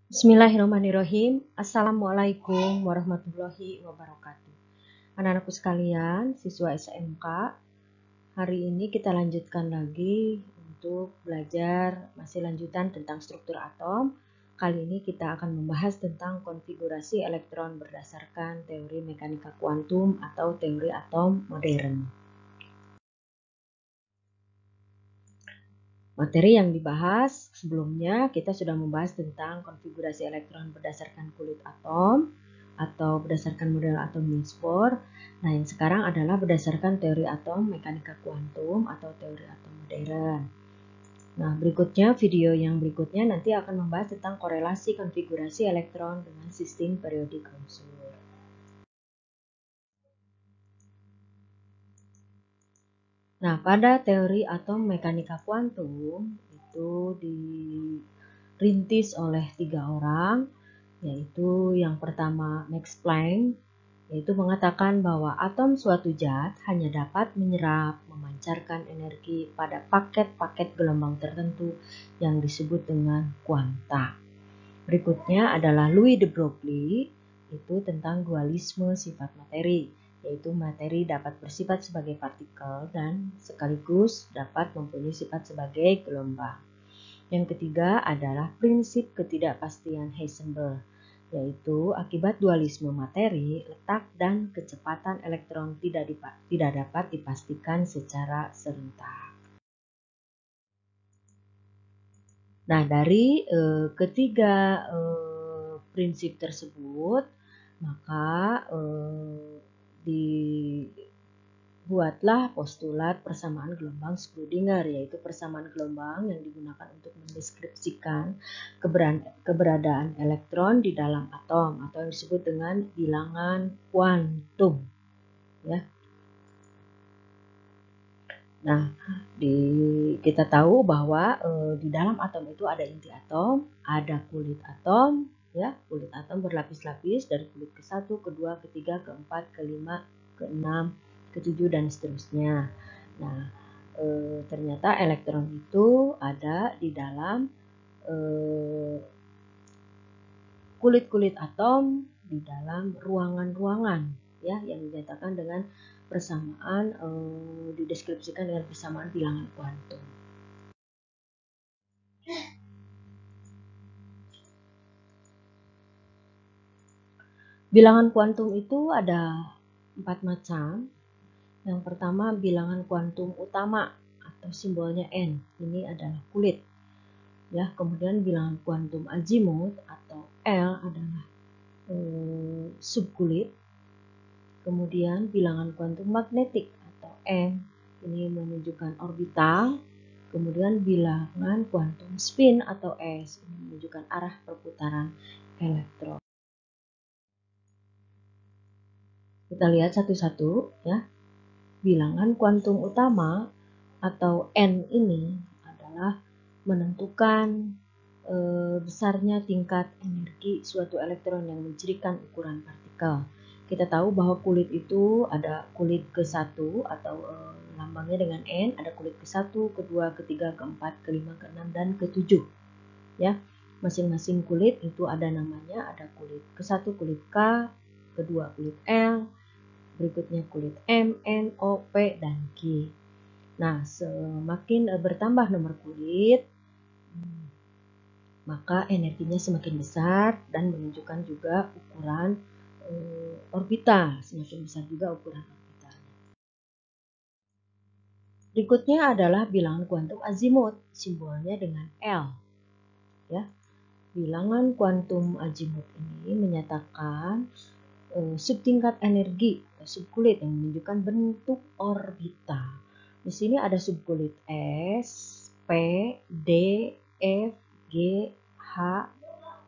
Bismillahirrahmanirrahim. Assalamualaikum warahmatullahi wabarakatuh. Anak-anakku sekalian, siswa SMK, hari ini kita lanjutkan lagi untuk belajar masih lanjutan tentang struktur atom. Kali ini kita akan membahas tentang konfigurasi elektron berdasarkan teori mekanika kuantum atau teori atom modern. Materi yang dibahas sebelumnya kita sudah membahas tentang konfigurasi elektron berdasarkan kulit atom atau berdasarkan model atom Niels Bohr. Nah, yang sekarang adalah berdasarkan teori atom mekanika kuantum atau teori atom modern. Nah, berikutnya video yang berikutnya nanti akan membahas tentang korelasi konfigurasi elektron dengan sistem periodik unsur. Nah, pada teori atom mekanika kuantum itu dirintis oleh 3 orang, yaitu yang pertama Max Planck, yaitu mengatakan bahwa atom suatu zat hanya dapat menyerap, memancarkan energi pada paket-paket gelombang tertentu yang disebut dengan kuanta. Berikutnya adalah Louis de Broglie, itu tentang dualisme sifat materi, yaitu materi dapat bersifat sebagai partikel dan sekaligus dapat mempunyai sifat sebagai gelombang. Yang ketiga adalah prinsip ketidakpastian Heisenberg, yaitu akibat dualisme materi, letak dan kecepatan elektron tidak dapat dipastikan secara serentak. Nah, dari ketiga prinsip tersebut, maka dibuatlah postulat persamaan gelombang Schrödinger, yaitu persamaan gelombang yang digunakan untuk mendeskripsikan keberadaan elektron di dalam atom atau yang disebut dengan bilangan kuantum. Ya. Nah, kita tahu bahwa di dalam atom itu ada inti atom, ada kulit atom, ya, kulit atom berlapis-lapis dari kulit ke-1, ke-2, ke-3, ke-4, ke-5, ke-6, ke-7 dan seterusnya. Nah, ternyata elektron itu ada di dalam kulit-kulit atom di dalam ruangan-ruangan, ya, yang dinyatakan dengan persamaan dideskripsikan dengan persamaan bilangan kuantum. Bilangan kuantum itu ada 4 macam. Yang pertama bilangan kuantum utama atau simbolnya N. Ini adalah kulit. Ya, kemudian bilangan kuantum azimuth atau L adalah subkulit. Kemudian bilangan kuantum magnetik atau M, ini menunjukkan orbital. Kemudian bilangan kuantum spin atau S, ini menunjukkan arah perputaran elektron. Kita lihat satu-satu, ya. Bilangan kuantum utama atau N ini adalah menentukan besarnya tingkat energi suatu elektron yang mencirikan ukuran partikel. Kita tahu bahwa kulit itu ada kulit ke-1 atau lambangnya dengan N, ada kulit ke-1, ke-2, ke-3, ke-4, ke-5, ke-6, dan ke-7. Ya, masing-masing kulit itu ada namanya, ada kulit ke-1 kulit K, kedua kulit L, berikutnya kulit M, N, O, P, dan G. Nah, semakin bertambah nomor kulit, maka energinya semakin besar dan menunjukkan juga ukuran orbital, semakin besar juga ukuran orbitalnya. Berikutnya adalah bilangan kuantum azimuth, simbolnya dengan L. Ya, bilangan kuantum azimuth ini menyatakan subtingkat energi atau subkulit yang menunjukkan bentuk orbital. Di sini ada subkulit S, P, D, F, G, H,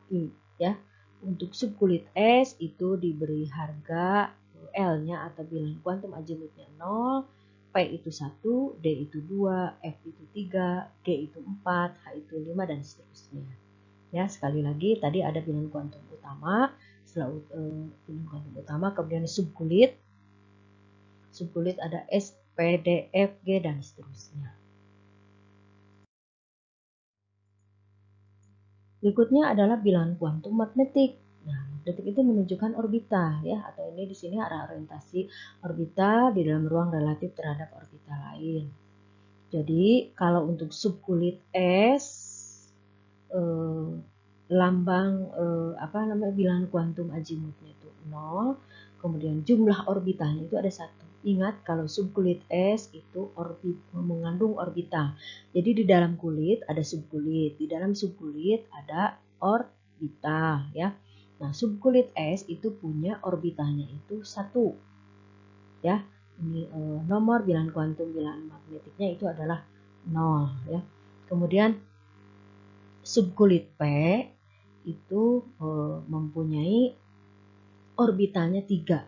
I, ya. Untuk subkulit S itu diberi harga L-nya atau bilangan kuantum azimuthnya 0, P itu 1, D itu 2, F itu 3, G itu 4, H itu 5 dan seterusnya. Ya, sekali lagi tadi ada bilangan kuantum utama, setelah bilangan kuantum utama kemudian subkulit. Subkulit ada S, P, D, F, G dan seterusnya. Berikutnya adalah bilangan kuantum magnetik. Nah, magnetik itu menunjukkan orbita ya, atau ini di sini arah orientasi orbita di dalam ruang relatif terhadap orbita lain. Jadi kalau untuk subkulit S lambang bilangan kuantum azimutnya itu 0, kemudian jumlah orbitalnya itu ada 1. Ingat kalau subkulit S itu mengandung orbita. Jadi di dalam kulit ada subkulit, di dalam subkulit ada orbita ya. Nah, subkulit S itu punya orbitalnya itu 1 ya. Ini nomor bilangan kuantum bilangan magnetiknya itu adalah 0 ya. Kemudian subkulit P itu mempunyai orbitalnya 3.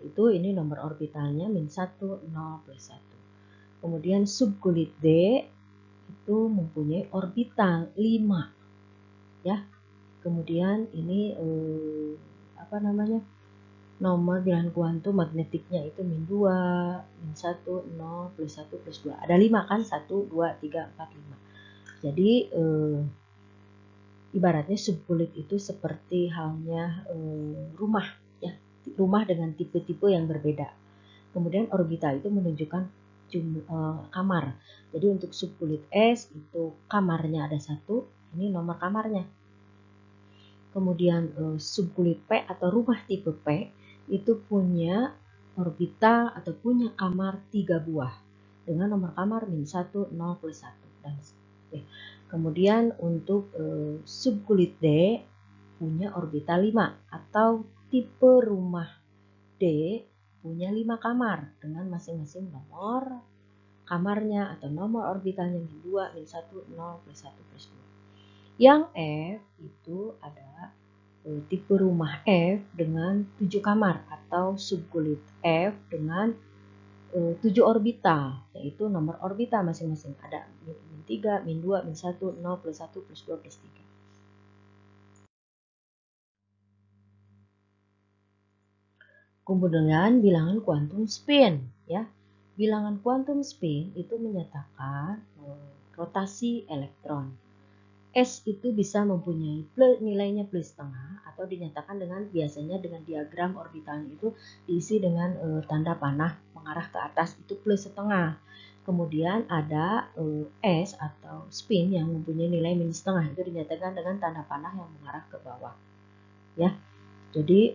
Itu ini nomor orbitalnya min 1, 0, plus 1. Kemudian subkulit D itu mempunyai orbital 5. Ya. Kemudian ini nomor bilangan kuantum magnetiknya itu min 2, min 1, 0, plus 1, plus 2. Ada 5 kan? 1, 2, 3, 4, 5. Jadi ibaratnya subkulit itu seperti halnya rumah ya, rumah dengan tipe-tipe yang berbeda. Kemudian orbital itu menunjukkan kamar. Jadi untuk subkulit S itu kamarnya ada 1, ini nomor kamarnya. Kemudian subkulit P atau rumah tipe P itu punya orbita atau punya kamar 3 buah dengan nomor kamar min 1, 0, plus 1 dan kemudian untuk subkulit D punya orbital 5 atau tipe rumah D punya 5 kamar dengan masing-masing nomor kamarnya atau nomor orbitalnya min 2, min 1, 0, plus 1, plus 2. Yang F itu ada tipe rumah F dengan 7 kamar atau subkulit F dengan 7 orbital, yaitu nomor orbital masing-masing ada min 3, min 2, min 1, 0, plus 1, plus 2, plus 3. Kemudian bilangan kuantum spin ya. Bilangan kuantum spin itu menyatakan rotasi elektron. S itu bisa mempunyai nilainya plus setengah atau dinyatakan dengan biasanya dengan diagram orbitalnya itu diisi dengan tanda panah mengarah ke atas itu plus setengah. Kemudian ada S atau spin yang mempunyai nilai minus setengah itu dinyatakan dengan tanda panah yang mengarah ke bawah. Ya, jadi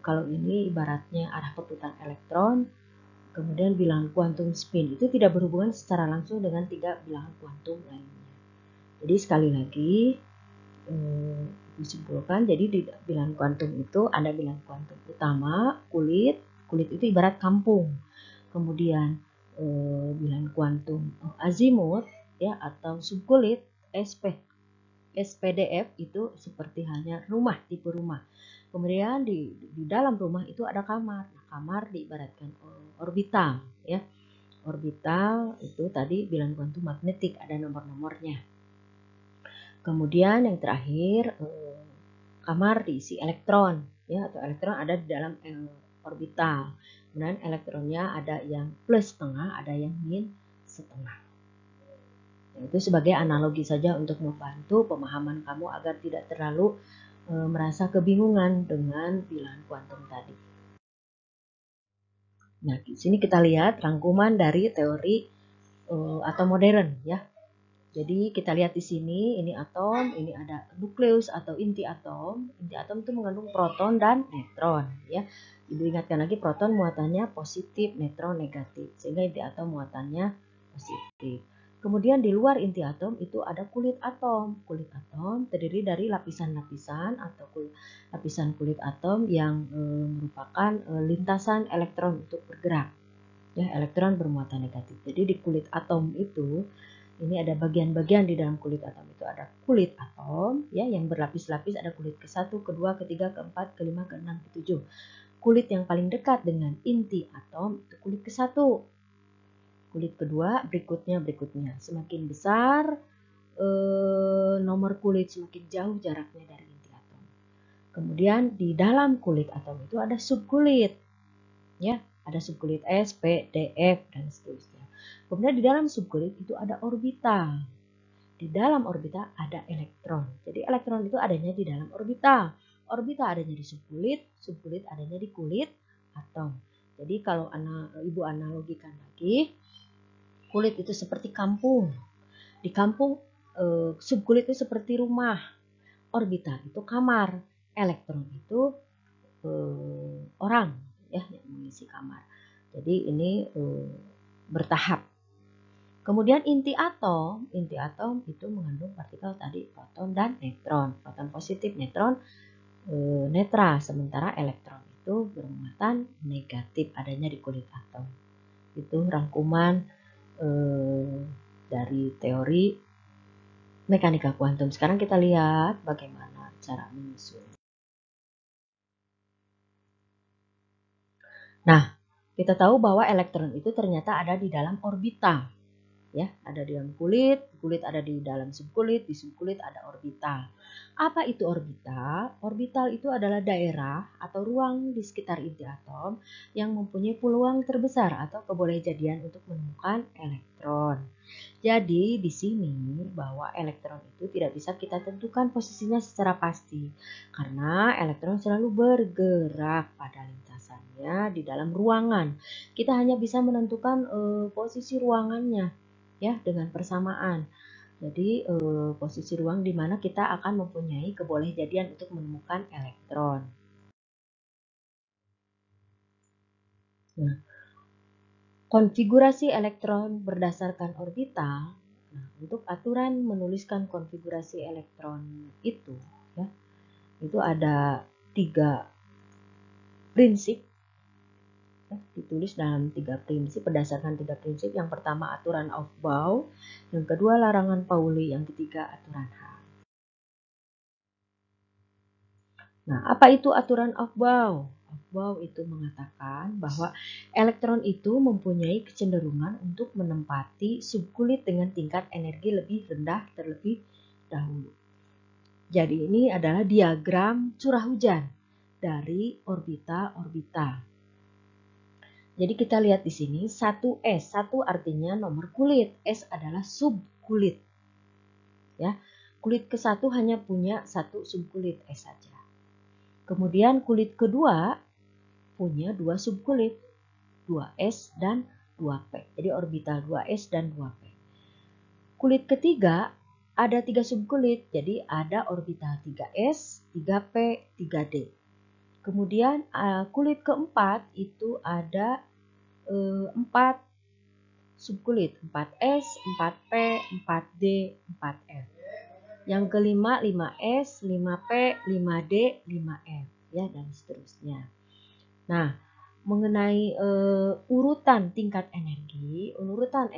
kalau ini ibaratnya arah perputaran elektron. Kemudian bilangan kuantum spin itu tidak berhubungan secara langsung dengan 3 bilangan kuantum lainnya. Jadi sekali lagi disimpulkan, jadi di bilangan kuantum itu ada bilangan kuantum utama, kulit itu ibarat kampung. Kemudian bilangan kuantum azimut ya atau subkulit SPDF itu seperti halnya rumah, tipe rumah. Kemudian di dalam rumah itu ada kamar. Nah, kamar diibaratkan orbital ya. Orbital itu tadi bilangan kuantum magnetik, ada nomor-nomornya. Kemudian yang terakhir kamar diisi elektron ya, atau elektron ada di dalam orbital. Kemudian elektronnya ada yang plus setengah, ada yang min setengah. Nah, itu sebagai analogi saja untuk membantu pemahaman kamu agar tidak terlalu merasa kebingungan dengan bilangan kuantum tadi. Nah, di sini kita lihat rangkuman dari teori atom modern ya. Jadi kita lihat di sini, ini atom, ini ada nukleus atau inti atom. Inti atom itu mengandung proton dan neutron ya. Ibu ingatkan lagi, proton muatannya positif, neutron negatif. Sehingga inti atom muatannya positif. Kemudian di luar inti atom itu ada kulit atom. Kulit atom terdiri dari lapisan-lapisan atau lapisan kulit atom yang merupakan lintasan elektron untuk bergerak. Ya, elektron bermuatan negatif. Jadi di kulit atom itu ini ada bagian-bagian di dalam kulit atom itu ada kulit atom ya yang berlapis-lapis, ada kulit ke-1, ke-2, ke-3, ke-4, ke-5, ke-6, ke-7. Kulit yang paling dekat dengan inti atom itu kulit ke-1. Kulit kedua berikutnya. Semakin besar nomor kulit, semakin jauh jaraknya dari inti atom. Kemudian di dalam kulit atom itu ada subkulit. Ya, ada subkulit S, P, D, F dan seterusnya. Kemudian di dalam subkulit itu ada orbital. di dalam orbita ada elektron. Jadi elektron itu adanya di dalam orbita. Orbita adanya di subkulit adanya di kulit atom. Jadi kalau ibu analogikan lagi, kulit itu seperti kampung. Di kampung subkulit itu seperti rumah. Orbita itu kamar. Elektron itu orang ya yang mengisi kamar. Jadi ini bertahap. Kemudian inti atom itu mengandung partikel tadi proton dan neutron. Proton positif, neutron netra, sementara elektron itu bermuatan negatif adanya di kulit atom. Itu rangkuman dari teori mekanika kuantum. Sekarang kita lihat bagaimana cara menyusun. Nah, kita tahu bahwa elektron itu ternyata ada di dalam orbita. Ya, ada di dalam kulit ada di dalam subkulit, di subkulit ada orbital. Apa itu orbital? Orbital itu adalah daerah atau ruang di sekitar inti atom yang mempunyai peluang terbesar atau kebolehjadian untuk menemukan elektron. Jadi di sini bahwa elektron itu tidak bisa kita tentukan posisinya secara pasti karena elektron selalu bergerak pada lintasannya di dalam ruangan. Kita hanya bisa menentukan posisi ruangannya ya dengan persamaan. Jadi posisi ruang di mana kita akan mempunyai kebolehjadian untuk menemukan elektron. Nah, konfigurasi elektron berdasarkan orbital. Nah, untuk aturan menuliskan konfigurasi elektron itu ya, itu ada 3 prinsip. Ditulis dalam 3 prinsip berdasarkan 3 prinsip. Yang pertama aturan Aufbau, yang kedua larangan Pauli, yang ketiga aturan Hall. Nah, apa itu aturan Aufbau? Aufbau itu mengatakan bahwa elektron itu mempunyai kecenderungan untuk menempati subkulit dengan tingkat energi lebih rendah terlebih dahulu. Jadi ini adalah diagram curah hujan dari orbita-orbita. Jadi kita lihat di sini 1S, 1 artinya nomor kulit, S adalah subkulit. Ya, kulit ke-1 hanya punya 1 subkulit S saja. Kemudian kulit kedua punya 2 subkulit, 2S dan 2P. Jadi orbital 2S dan 2P. Kulit ketiga ada 3 subkulit, jadi ada orbital 3S, 3P, 3D. Kemudian kulit keempat itu ada 4 subkulit, 4S, 4P, 4D, 4F. Yang kelima 5S, 5P, 5D, 5F, ya dan seterusnya. Nah, mengenai urutan tingkat energi, urutan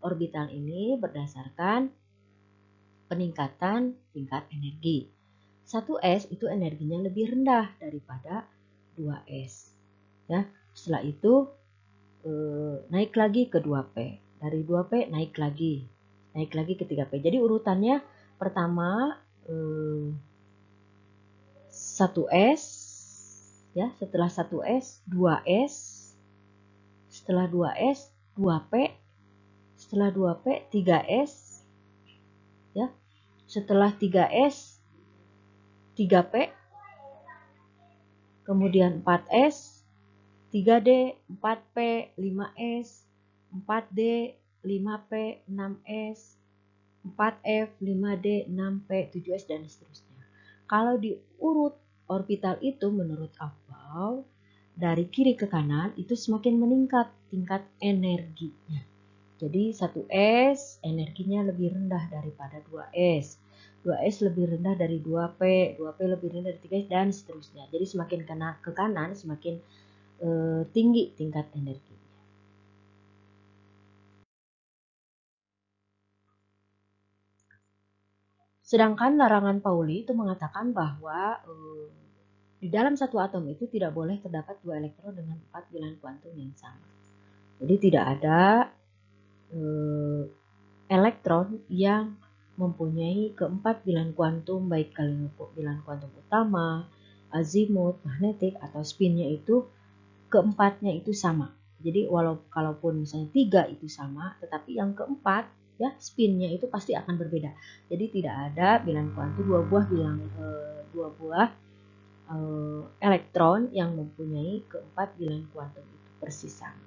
orbital ini berdasarkan peningkatan tingkat energi. 1S itu energinya lebih rendah daripada 2S. Ya, setelah itu naik lagi ke 2P. Dari 2P naik lagi ke 3P. Jadi urutannya pertama 1S, ya, setelah 1S 2S, setelah 2S 2P, setelah 2P 3S, ya, setelah 3S 3P, kemudian 4S, 3D, 4P, 5S, 4D, 5P, 6S, 4F, 5D, 6P, 7S, dan seterusnya. Kalau diurut orbital itu menurut Aufbau, dari kiri ke kanan itu semakin meningkat tingkat energinya. Jadi 1S energinya lebih rendah daripada 2S. 2S lebih rendah dari 2P, 2P lebih rendah dari 3S, dan seterusnya. Jadi semakin ke kanan semakin tinggi tingkat energinya. Sedangkan larangan Pauli itu mengatakan bahwa di dalam satu atom itu tidak boleh terdapat 2 elektron dengan 4 bilangan kuantum yang sama. Jadi tidak ada elektron yang mempunyai keempat bilangan kuantum, baik bilangan kuantum utama, azimut, magnetik, atau spinnya itu keempatnya itu sama. Jadi kalaupun misalnya 3 itu sama, tetapi yang keempat ya spinnya itu pasti akan berbeda. Jadi tidak ada bilangan kuantum dua buah elektron yang mempunyai keempat bilangan kuantum itu persis sama.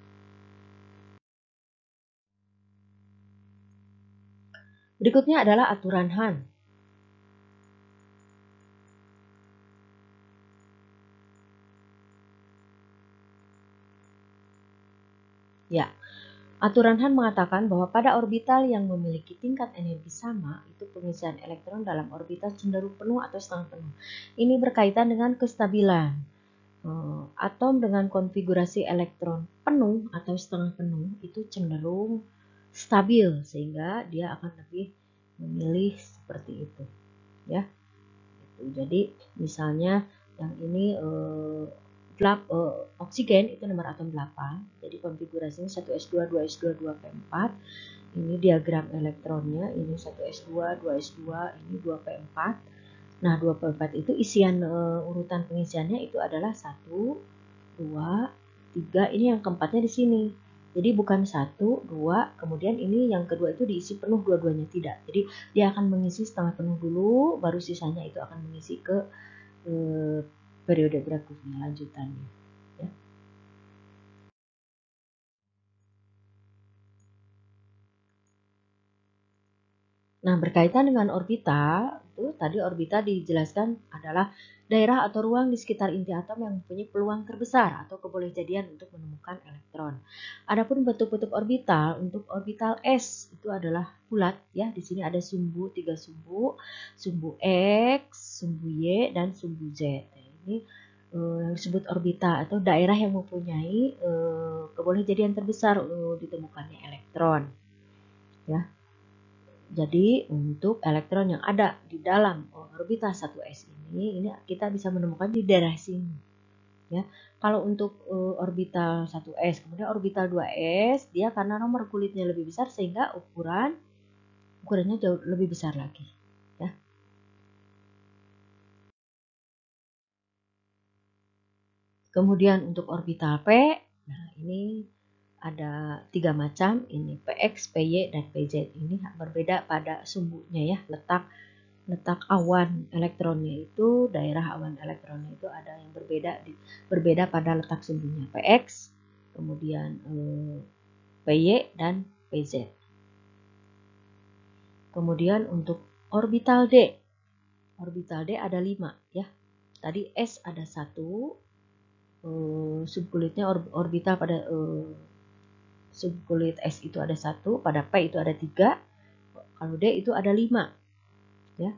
Berikutnya adalah aturan Hahn. Ya, aturan Hahn mengatakan bahwa pada orbital yang memiliki tingkat energi sama, itu pengisian elektron dalam orbital cenderung penuh atau setengah penuh. Ini berkaitan dengan kestabilan. Atom dengan konfigurasi elektron penuh atau setengah penuh itu cenderung stabil, sehingga dia akan lebih memilih seperti itu, ya. Jadi misalnya yang ini oksigen itu nomor atom 8, jadi konfigurasinya 1s2, 2s2, 2p4. Ini diagram elektronnya, ini 1s2, 2s2, ini 2p4. Nah, 2p4 itu isian urutan pengisiannya itu adalah 1, 2, 3, ini yang keempatnya di sini. Jadi bukan 1, 2, kemudian ini yang kedua itu diisi penuh dua-duanya, tidak. Jadi dia akan mengisi setengah penuh dulu, baru sisanya itu akan mengisi ke periode berikutnya, lanjutannya. Ya. Nah, berkaitan dengan orbital, itu tadi orbital dijelaskan adalah daerah atau ruang di sekitar inti atom yang mempunyai peluang terbesar atau kebolehjadian untuk menemukan elektron. Adapun bentuk-bentuk orbital, untuk orbital S itu adalah bulat, ya. Di sini ada sumbu, 3 sumbu, sumbu X, sumbu Y, dan sumbu Z. Nah, ini yang disebut orbital atau daerah yang mempunyai kebolehjadian terbesar ditemukannya elektron, ya. Jadi untuk elektron yang ada di dalam orbital 1s ini kita bisa menemukan di daerah sini, ya. Kalau untuk orbital 1s, kemudian orbital 2s, dia karena nomor kulitnya lebih besar sehingga ukurannya jauh lebih besar lagi, ya. Kemudian untuk orbital p, nah ini ada 3 macam, ini px, py, dan pz. Ini berbeda pada sumbunya, ya, letak awan elektronnya itu, daerah awan elektronnya itu ada yang berbeda pada letak sumbunya, px, kemudian py, dan pz. Kemudian untuk orbital d ada 5, ya. Tadi s ada 1, subkulitnya orbital pada subkulit S itu ada 1, pada P itu ada 3, kalau D itu ada 5, ya.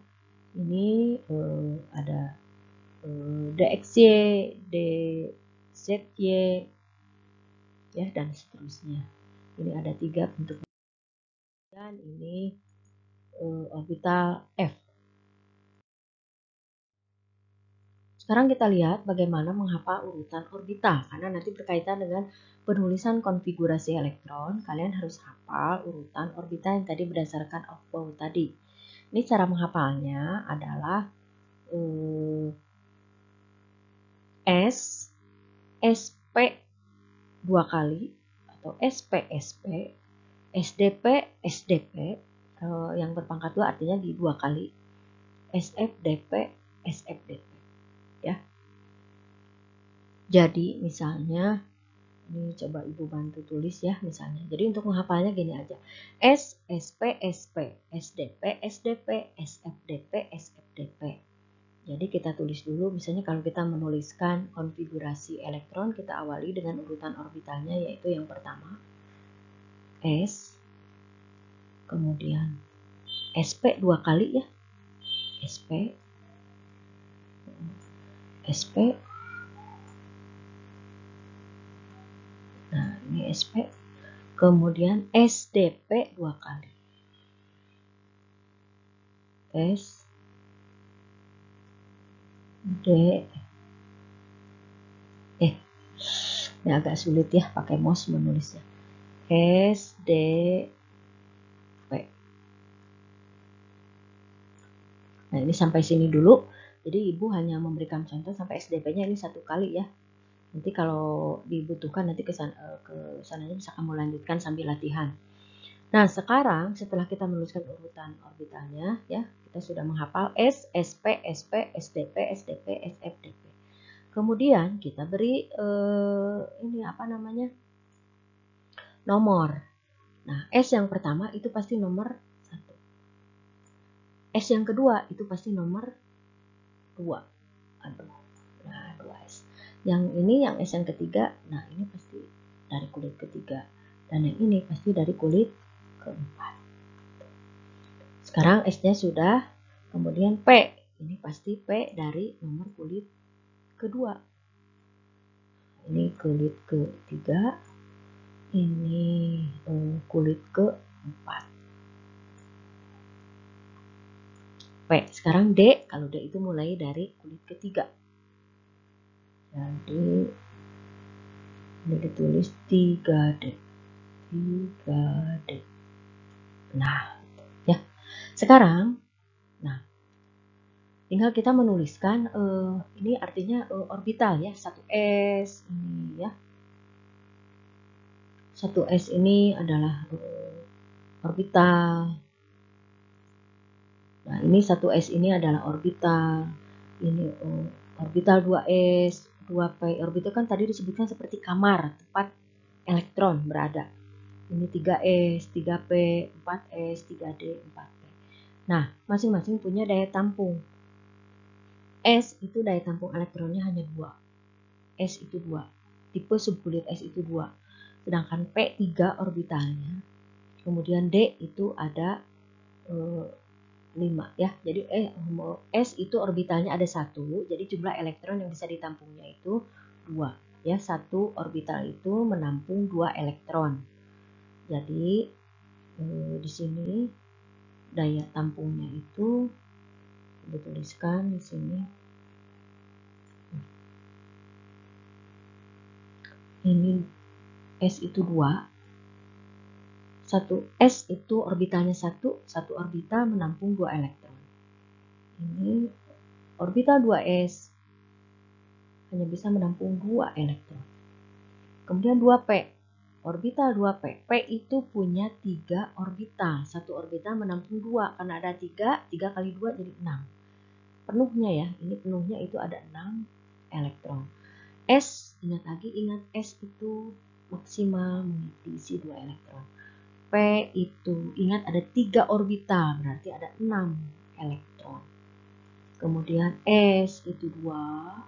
Ini ada DXY, DZY, ya, dan seterusnya. Ini ada 3 bentuk. Dan ini orbital F. Sekarang kita lihat bagaimana menghafal urutan orbital, karena nanti berkaitan dengan penulisan konfigurasi elektron. Kalian harus hafal urutan orbital yang tadi berdasarkan Aufbau tadi. Ini cara menghafalnya adalah S, SP 2 kali, atau SP, SP, SDP, SDP, yang berpangkat 2 artinya di 2 kali, SFDP, SFDP, ya. Jadi misalnya, ini coba Ibu bantu tulis, ya, misalnya. Jadi untuk menghafalnya gini aja. S, SP, SP, SDP, SDP, SFDP, SFDP. Jadi kita tulis dulu, misalnya kalau kita menuliskan konfigurasi elektron, kita awali dengan urutan orbitalnya, yaitu yang pertama S, kemudian SP 2 kali, ya, SP, SP, nah ini SP, kemudian SDP 2 kali, S, D, ini agak sulit, ya, pakai mouse menulisnya, S, D, P. Nah, ini sampai sini dulu. Jadi Ibu hanya memberikan contoh sampai SDP-nya ini 1 kali, ya. Nanti kalau dibutuhkan nanti ke sananya bisa kamu lanjutkan sambil latihan. Nah, sekarang setelah kita menuliskan urutan orbitalnya, ya, kita sudah menghafal S, SP, SP, SDP, SDP, SF, DP. Kemudian kita beri ini apa namanya? Nomor. Nah, S yang pertama itu pasti nomor 1. S yang kedua itu pasti nomor 2. Aduh. Nah, 2S. Yang ini yang S yang ketiga, nah ini pasti dari kulit ketiga. Dan yang ini pasti dari kulit keempat. Sekarang S-nya sudah, kemudian P. Ini pasti P dari nomor kulit kedua. Ini kulit ketiga, ini kulit keempat. P. Sekarang D, kalau D itu mulai dari kulit ketiga. Jadi ini ditulis 3D. 3D. Nah, ya. Sekarang, nah, tinggal kita menuliskan ini artinya orbital ya, 1S ini ya. 1S ini adalah orbital. Nah, ini 1S ini adalah orbital. Ini orbital 2S, 2P. Orbital kan tadi disebutkan seperti kamar, tempat elektron berada. Ini 3S, 3P, 4S, 3D, 4P. Nah, masing-masing punya daya tampung. S itu daya tampung elektronnya hanya 2. S itu 2. Tipe subkulit S itu 2. Sedangkan P 3 orbitalnya. Kemudian D itu ada 5 ya. Jadi S itu orbitalnya ada 1. Jadi jumlah elektron yang bisa ditampungnya itu 2. Ya, 1 orbital itu menampung 2 elektron. Jadi di sini daya tampungnya itu dituliskan di sini. Ini S itu 2. 1 S itu orbitalnya 1 orbital menampung 2 elektron. Ini orbital 2S hanya bisa menampung 2 elektron. Kemudian 2P. Orbital 2P. P itu punya 3 orbital. 1 orbital menampung 2. Karena ada 3 kali 2 jadi 6. Penuhnya ya. Ini penuhnya itu ada 6 elektron. S, ingat S itu maksimal diisi 2 elektron. P itu ingat ada 3 orbital. Berarti ada 6 elektron. Kemudian S itu 2.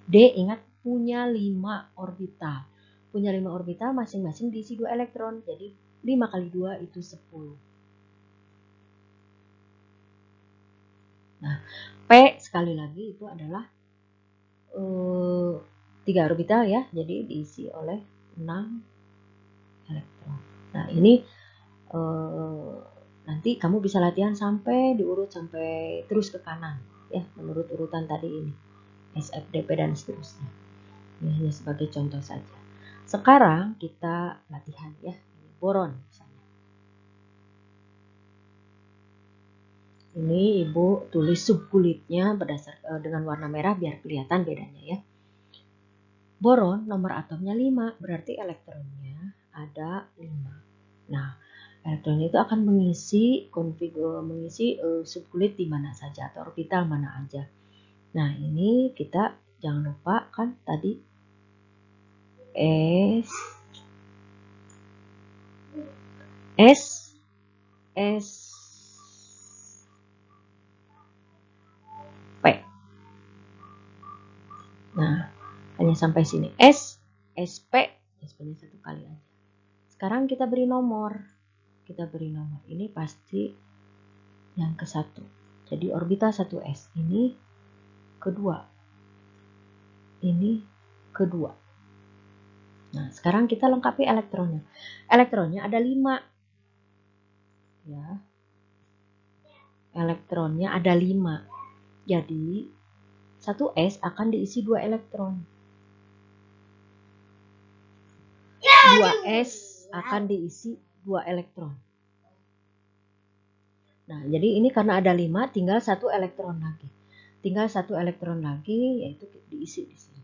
D ingat punya 5 orbital. Punya 5 orbital masing-masing diisi 2 elektron. Jadi 5 kali 2 itu 10. Nah, P sekali lagi itu adalah 3 orbital ya. Jadi diisi oleh 6 elektron. Nah, ini nanti kamu bisa latihan sampai diurut sampai terus ke kanan ya, menurut urutan tadi ini. SFDP dan seterusnya. Ini hanya sebagai contoh saja. Sekarang kita latihan ya. Boron misalnya. Ini Ibu tulis subkulitnya berdasar dengan warna merah biar kelihatan bedanya ya. Boron nomor atomnya 5, berarti elektronnya ada 5. Nah, elektron itu akan mengisi subkulit di mana saja atau orbital mana aja. Nah, ini kita jangan lupa kan tadi S P. Nah, hanya sampai sini. SP, SP-nya 1 kali aja. Sekarang kita beri nomor. Ini pasti yang ke-1. Jadi orbital 1S ini kedua. Ini kedua. Nah, sekarang kita lengkapi elektronnya. Elektronnya ada 5. Ya. Elektronnya ada 5. Jadi 1S akan diisi 2 elektron. 2S akan diisi 2 elektron. Nah, jadi ini karena ada 5, tinggal 1 elektron lagi. Tinggal 1 elektron lagi, yaitu diisi di sini.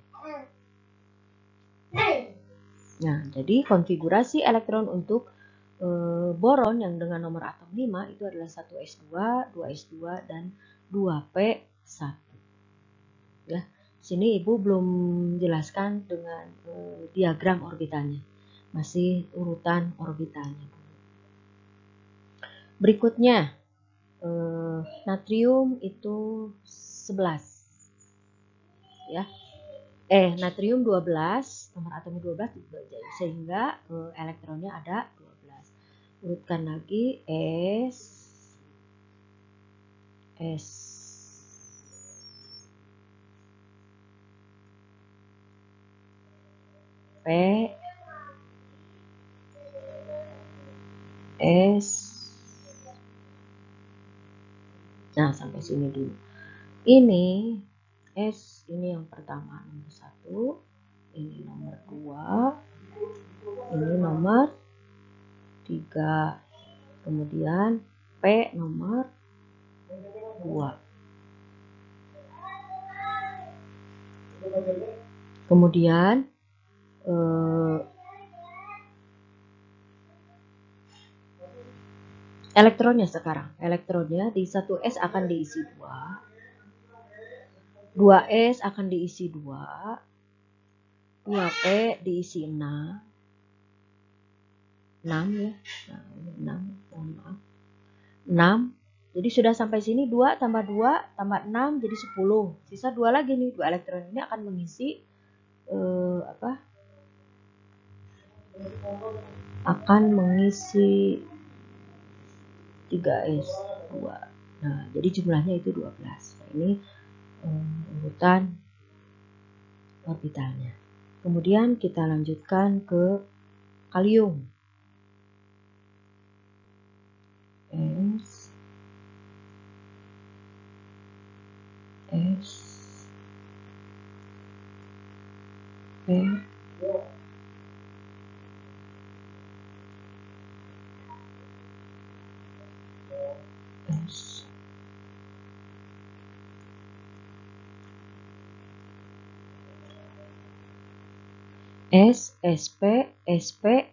Nah, jadi konfigurasi elektron untuk boron yang dengan nomor atom 5 itu adalah 1s2, 2s2, dan 2p1. Ya, sini Ibu belum jelaskan dengan diagram orbitalnya. Masih urutan orbitalnya. Berikutnya, natrium itu 11. Ya. Natrium 12, nomor atomnya 12, sehingga elektronnya ada 12. Urutkan lagi S, P, S. Nah, sampai sini dulu. Ini S, ini yang pertama, nomor 1, ini nomor 2, ini nomor 3, kemudian P nomor 2. Kemudian elektronnya sekarang. Elektronnya di 1s akan diisi 2. 2s akan diisi 2. 2p diisi 6. 6 ya. Nah, ini 6, mohon maaf. 6. Jadi sudah sampai sini 2 tambah 2 tambah 6 jadi 10. Sisa 2 lagi nih. 2 elektron ini akan mengisi akan mengisi 3s2. Nah, jadi jumlahnya itu 12. Nah, ini urutan orbitalnya. Kemudian kita lanjutkan ke kalium. S, P, S. S, SP, SP,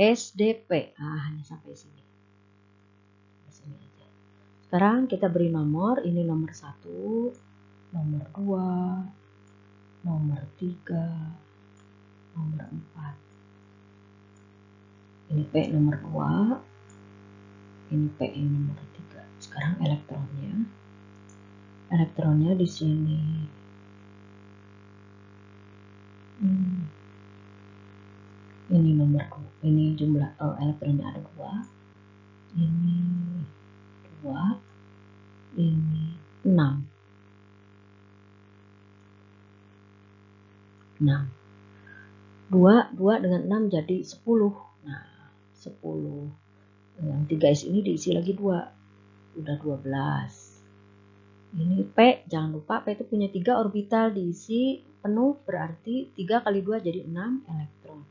SDP. Hanya sampai sini. Aja. Sekarang kita beri nomor. Ini nomor 1, nomor 2, nomor 3, nomor 4. Ini P nomor 2. Ini P ini nomor 3. Sekarang elektronnya. Elektronnya di sini. Ini nomor 2. Ini jumlah elektronnya ada 2. Ini 2. Ini 6. 2 dengan 6 jadi 10. Nah, 10. Yang 3S ini diisi lagi 2. Udah 12. Ini P, jangan lupa P itu punya 3 orbital diisi penuh, berarti 3 kali 2 jadi 6 elektron.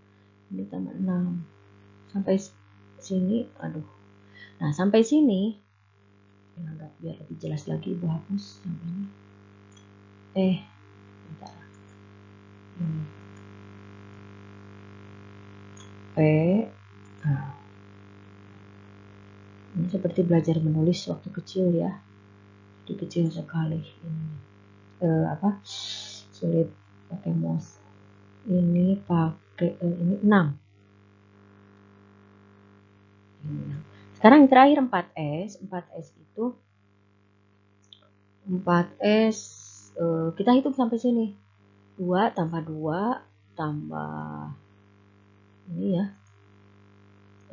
Ini tambah 6. Sampai sini, aduh. Nah, sampai sini, biar lebih jelas lagi, Ibu hapus yang ini. Bentar. P. Nah. Ini seperti belajar menulis waktu kecil ya. Jadi kecil sekali ini. Sulit pakai mouse. Ini pakai ini 6. Sekarang yang terakhir 4S. 4S itu 4S kita hitung sampai sini. 2 tambah 2 tambah ini ya.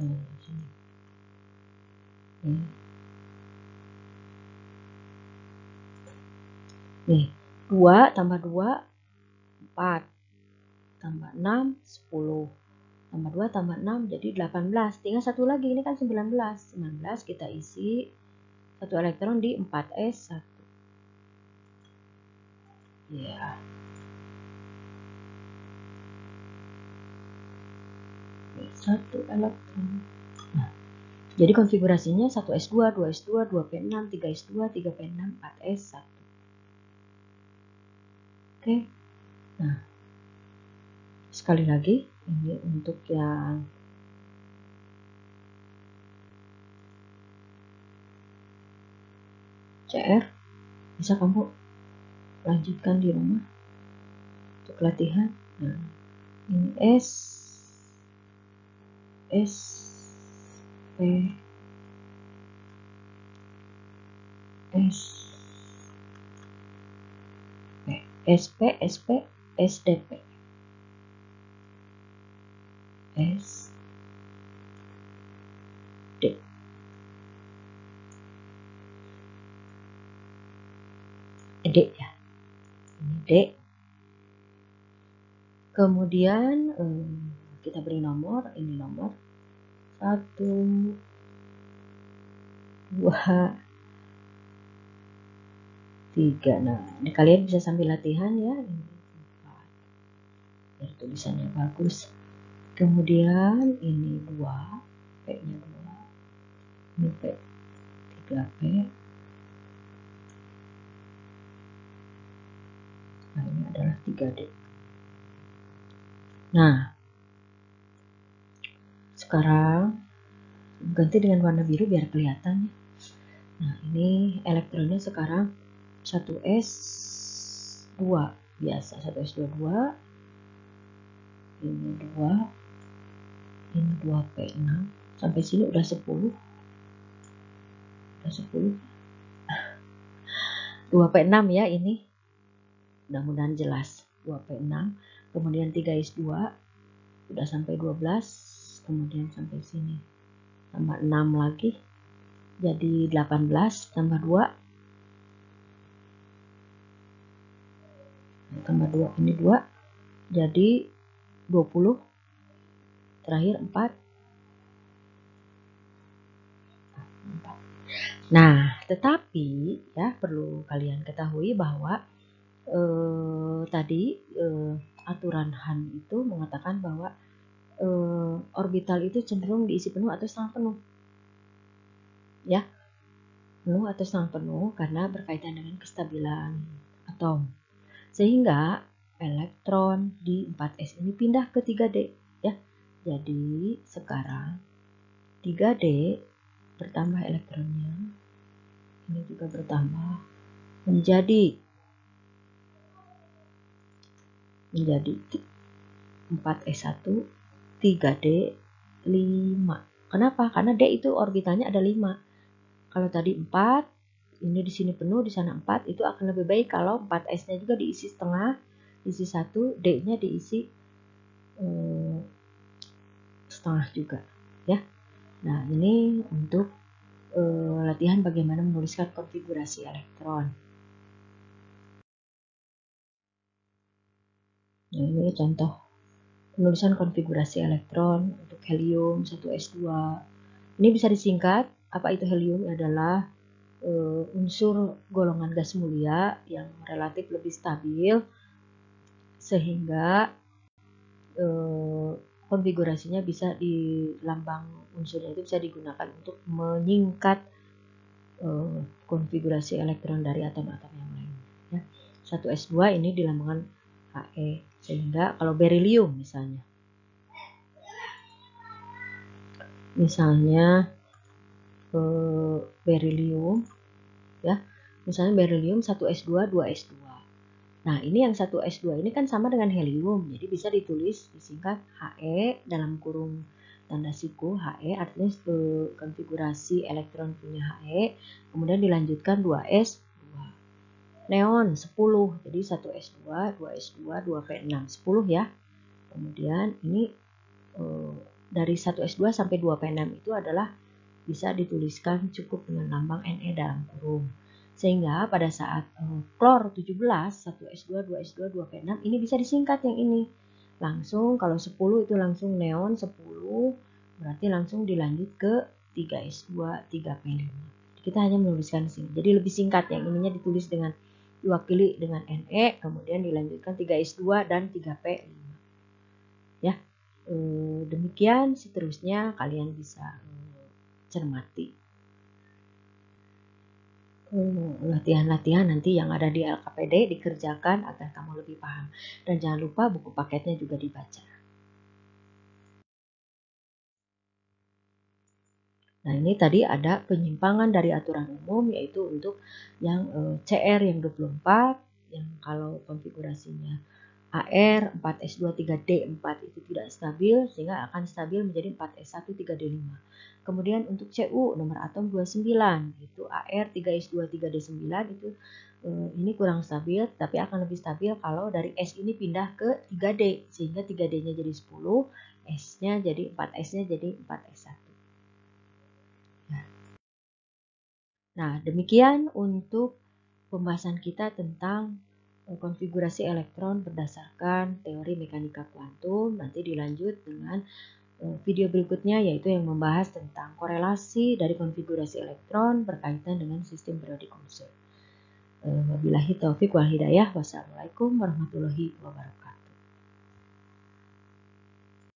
Sini. Nih, 2 tambah 2 4 tambah 6 10 tambah 2 tambah 6 jadi 18. Tinggal satu lagi, ini kan 19. 19 kita isi satu elektron di 4s1. Ya. Satu elektron. Nah, jadi konfigurasinya 1s2, 2s2, 2p6, 3s2, 3p6, 4s1. Oke. Nah, sekali lagi ini untuk yang CR bisa kamu lanjutkan di rumah untuk latihan. Nah, ini S P SP SDP S D ya, ini D. Kemudian kita beri nomor, ini nomor 1, 2, 3. Nah, ini kalian bisa sambil latihan ya. Ini 4. Biar tulisannya bagus. Kemudian ini 2, P-nya 2. Ini P, 3P. Nah, ini adalah 3D. Nah, sekarang ganti dengan warna biru biar kelihatan. Nah, ini elektronnya sekarang 1s2 biasa, 1s2 2, ini 2, ini 2p6. Sampai sini udah 10. Udah 10. 2p6 ya ini. Mudah-mudahan jelas. 2p6. Kemudian 3s2 udah sampai 12. Kemudian sampai sini tambah 6 lagi. Jadi 18 tambah 2. Tambah 2, ini 2. Jadi 20. Terakhir 4. Nah, tetapi ya perlu kalian ketahui bahwa tadi aturan Han itu mengatakan bahwa orbital itu cenderung diisi penuh atau setengah penuh. Ya, penuh atau setengah penuh karena berkaitan dengan kestabilan atom. Sehingga elektron di 4s ini pindah ke 3D ya. Jadi sekarang 3D bertambah elektronnya. Ini juga bertambah menjadi 4s1, 3D, 5. Kenapa? Karena D itu orbitalnya ada 5. Kalau tadi 4, ini di sini penuh, di sana 4, itu akan lebih baik kalau 4s-nya juga diisi setengah, isi 1, D-nya diisi setengah juga, ya. Nah, ini untuk latihan bagaimana menuliskan konfigurasi elektron. Nah, ini contoh penulisan konfigurasi elektron untuk helium 1s2. Ini bisa disingkat. Apa itu helium? Adalah unsur golongan gas mulia yang relatif lebih stabil, sehingga konfigurasinya bisa di lambang unsurnya itu bisa digunakan untuk menyingkat konfigurasi elektron dari atom-atom yang lain. Ya. 1s2 ini dilambangkan He, sehingga kalau berilium misalnya berilium ya, misalnya berilium 1s2 2s2. Nah, ini yang 1s2 ini kan sama dengan helium, jadi bisa ditulis disingkat He dalam kurung tanda siku. He artinya konfigurasi elektron punya He, kemudian dilanjutkan 2s2. Neon 10, jadi 1s2 2s2 2p6 10 ya. Kemudian ini dari 1s2 sampai 2p6 itu adalah bisa dituliskan cukup dengan lambang Ne dalam kurung. Sehingga pada saat klor 17 1s2 2s2 2p6 ini bisa disingkat yang ini. Langsung kalau 10 itu langsung neon 10, berarti langsung dilanjut ke 3s2 3p5. Kita hanya menuliskan sini. Jadi lebih singkat, yang ininya ditulis dengan diwakili dengan Ne, kemudian dilanjutkan 3s2 dan 3p5. Ya, demikian seterusnya kalian bisa cermati latihan-latihan nanti yang ada di LKPD dikerjakan agar kamu lebih paham. Dan jangan lupa buku paketnya juga dibaca. Nah, ini tadi ada penyimpangan dari aturan umum, yaitu untuk yang CR yang 24, yang kalau konfigurasinya AR 4S2 3D4 itu tidak stabil, sehingga akan stabil menjadi 4S1 3D5. Kemudian untuk CU nomor atom 29, itu AR 3S2 3D9 itu ini kurang stabil, tapi akan lebih stabil kalau dari S ini pindah ke 3D, sehingga 3D-nya jadi 10, S-nya jadi 4S-nya jadi 4S1. Nah, demikian untuk pembahasan kita tentang konfigurasi elektron berdasarkan teori mekanika kuantum. Nanti dilanjut dengan video berikutnya, yaitu yang membahas tentang korelasi dari konfigurasi elektron berkaitan dengan sistem periodik unsur. Wabillahi taufik wal hidayah. Wassalamualaikum warahmatullahi wabarakatuh.